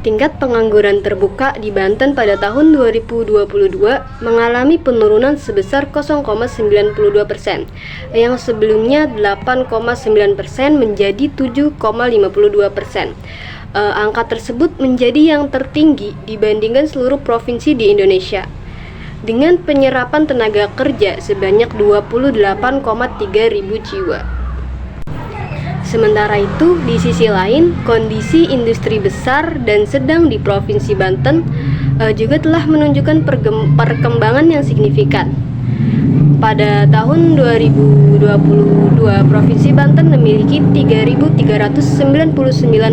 Tingkat pengangguran terbuka di Banten pada tahun 2022 mengalami penurunan sebesar 0,92%, yang sebelumnya 8,9% menjadi 7,52%. Angka tersebut menjadi yang tertinggi dibandingkan seluruh provinsi di Indonesia, dengan penyerapan tenaga kerja sebanyak 28,3 ribu jiwa. Sementara itu, di sisi lain, kondisi industri besar dan sedang di Provinsi Banten juga telah menunjukkan perkembangan yang signifikan. Pada tahun 2022, Provinsi Banten memiliki 3.399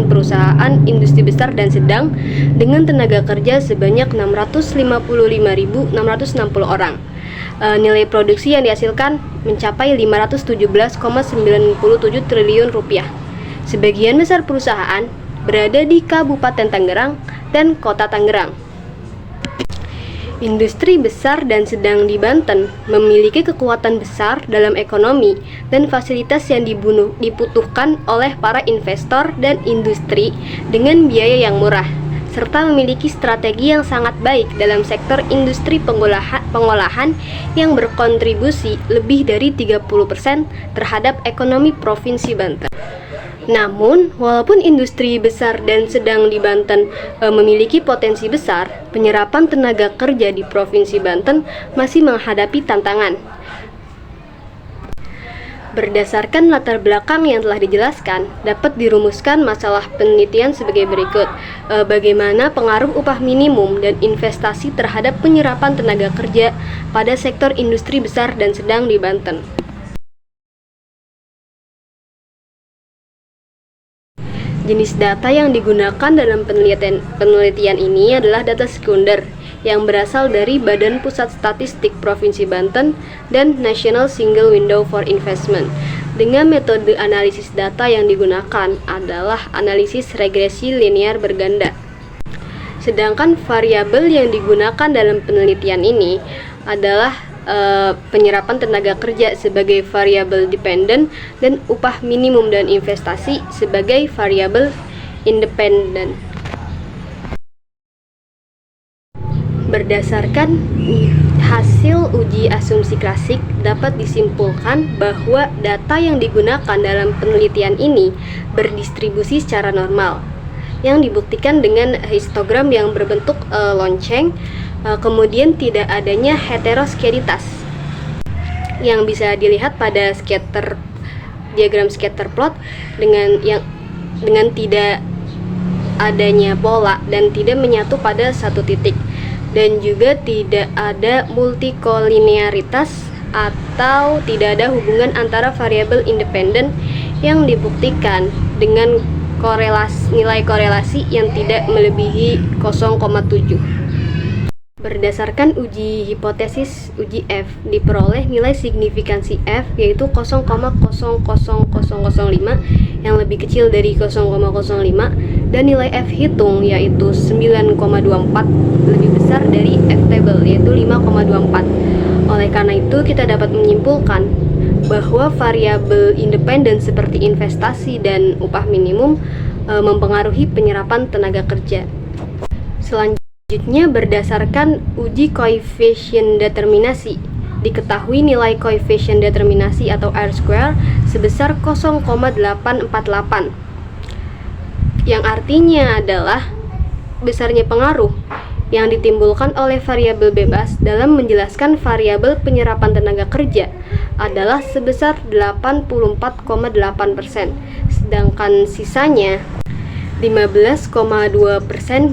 perusahaan industri besar dan sedang dengan tenaga kerja sebanyak 655.660 orang. Nilai produksi yang dihasilkan mencapai 517,97 triliun rupiah. Sebagian besar perusahaan berada di Kabupaten Tangerang dan Kota Tangerang. Industri besar dan sedang di Banten memiliki kekuatan besar dalam ekonomi dan fasilitas yang dibutuhkan oleh para investor dan industri dengan biaya yang murah, serta memiliki strategi yang sangat baik dalam sektor industri pengolahan yang berkontribusi lebih dari 30% terhadap ekonomi Provinsi Banten. Namun, walaupun industri besar dan sedang di Banten memiliki potensi besar, penyerapan tenaga kerja di Provinsi Banten masih menghadapi tantangan. Berdasarkan latar belakang yang telah dijelaskan, dapat dirumuskan masalah penelitian sebagai berikut. Bagaimana pengaruh upah minimum dan investasi terhadap penyerapan tenaga kerja pada sektor industri besar dan sedang di Banten. Jenis data yang digunakan dalam penelitian ini adalah data sekunder yang berasal dari Badan Pusat Statistik Provinsi Banten dan National Single Window for Investment. Dengan metode analisis data yang digunakan adalah analisis regresi linear berganda. Sedangkan variabel yang digunakan dalam penelitian ini adalah penyerapan tenaga kerja sebagai variabel dependen dan upah minimum dan investasi sebagai variabel independen. Berdasarkan hasil uji asumsi klasik, dapat disimpulkan bahwa data yang digunakan dalam penelitian ini berdistribusi secara normal, yang dibuktikan dengan histogram yang berbentuk lonceng. Kemudian tidak adanya heteroskeditas yang bisa dilihat pada diagram scatter plot dengan tidak adanya pola dan tidak menyatu pada satu titik, dan juga tidak ada multikolinearitas atau tidak ada hubungan antara variabel independen yang dibuktikan dengan nilai korelasi yang tidak melebihi 0,7. Berdasarkan uji hipotesis uji F, diperoleh nilai signifikansi F yaitu 0,00005 yang lebih kecil dari 0,05 dan nilai F hitung yaitu 9,24 lebih besar dari F table yaitu 5,24. Oleh karena itu kita dapat menyimpulkan bahwa variabel independen seperti investasi dan upah minimum mempengaruhi penyerapan tenaga kerja. Selanjutnya, berdasarkan uji koefisien determinasi, diketahui nilai koefisien determinasi atau R-square sebesar 0,848, yang artinya adalah besarnya pengaruh yang ditimbulkan oleh variabel bebas dalam menjelaskan variabel penyerapan tenaga kerja adalah sebesar 84,8%, sedangkan sisanya 15,2%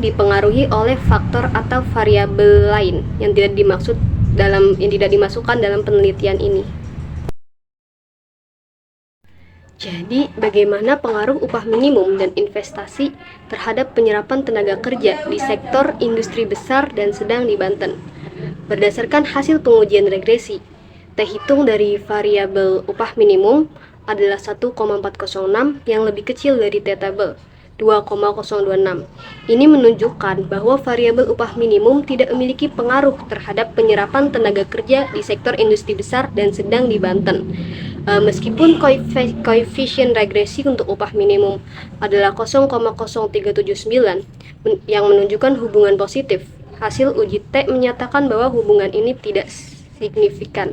dipengaruhi oleh faktor atau variabel lain yang tidak dimasukkan dalam penelitian ini. Jadi, bagaimana pengaruh upah minimum dan investasi terhadap penyerapan tenaga kerja di sektor industri besar dan sedang di Banten? Berdasarkan hasil pengujian regresi, terhitung dari variabel upah minimum adalah 1,406 yang lebih kecil dari T-table 2,026. Ini menunjukkan bahwa variabel upah minimum tidak memiliki pengaruh terhadap penyerapan tenaga kerja di sektor industri besar dan sedang di Banten. Meskipun koefisien regresi untuk upah minimum adalah 0,0379 yang menunjukkan hubungan positif, hasil uji T menyatakan bahwa hubungan ini tidak signifikan.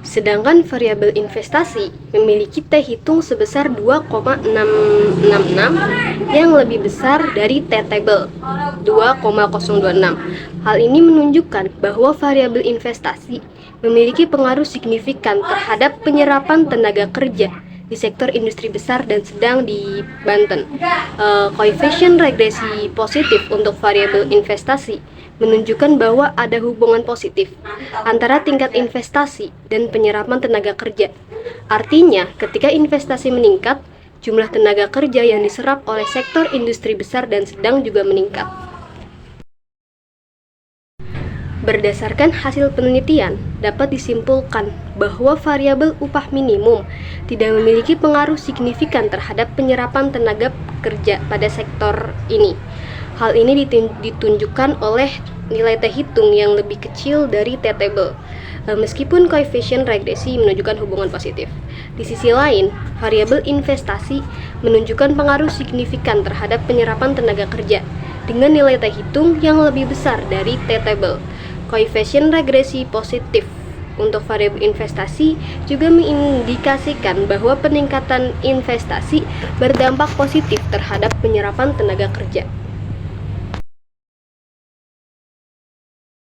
Sedangkan variabel investasi memiliki T hitung sebesar 2,666 yang lebih besar dari T-table 2,026. Hal ini menunjukkan bahwa variabel investasi memiliki pengaruh signifikan terhadap penyerapan tenaga kerja di sektor industri besar dan sedang di Banten. Koefisien regresi positif untuk variabel investasi menunjukkan bahwa ada hubungan positif antara tingkat investasi dan penyerapan tenaga kerja. Artinya, ketika investasi meningkat, jumlah tenaga kerja yang diserap oleh sektor industri besar dan sedang juga meningkat. Berdasarkan hasil penelitian, dapat disimpulkan bahwa variabel upah minimum tidak memiliki pengaruh signifikan terhadap penyerapan tenaga kerja pada sektor ini. Hal ini ditunjukkan oleh nilai T hitung yang lebih kecil dari T-table, meskipun koefisien regresi menunjukkan hubungan positif. Di sisi lain, variabel investasi menunjukkan pengaruh signifikan terhadap penyerapan tenaga kerja dengan nilai T hitung yang lebih besar dari T-table. Koefisien regresi positif untuk variabel investasi juga mengindikasikan bahwa peningkatan investasi berdampak positif terhadap penyerapan tenaga kerja.